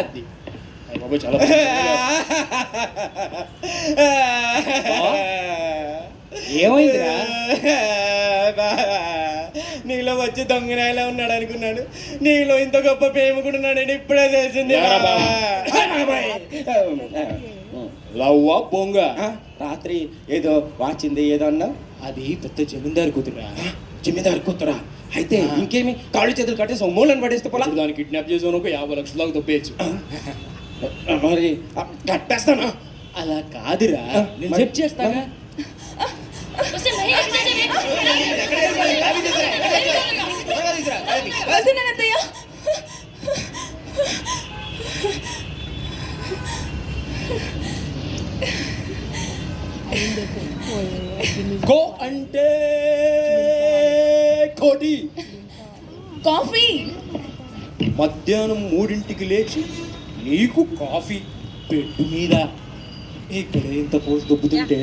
అది బాబు చాలా ఏమైందిరా? నీలో వచ్చి దొంగనాయలా ఉన్నాడు అనుకున్నాడు, నీలో ఇంత గొప్ప ప్రేమ కూడా ఉన్నాడని ఇప్పుడే తెలిసింది. లవ్వా పొంగ? రాత్రి ఏదో వాచింది ఏదో అన్నా, అది పెద్ద జమీందారు కూతురా. జమీందారు కూతురా అయితే ఇంకేమి కాళ్ళు చేతులు కట్టేసి మూలను పడేస్తే పోలా. దాన్ని కిడ్నాప్ చేసాను, ఒక 50 లక్షల దాకా దొబ్బేయచ్చు. మరి కట్టేస్తానా? అలా కాదురా, నేను చెక్ చేస్తాగా. కో అంటే కోటి కాఫీ. మధ్యాహ్నం 3ంటికి లేచి నీకు కాఫీ బెడ్ మీద ఇక్కడ ఇంత పోసి దొబ్బుతుంటే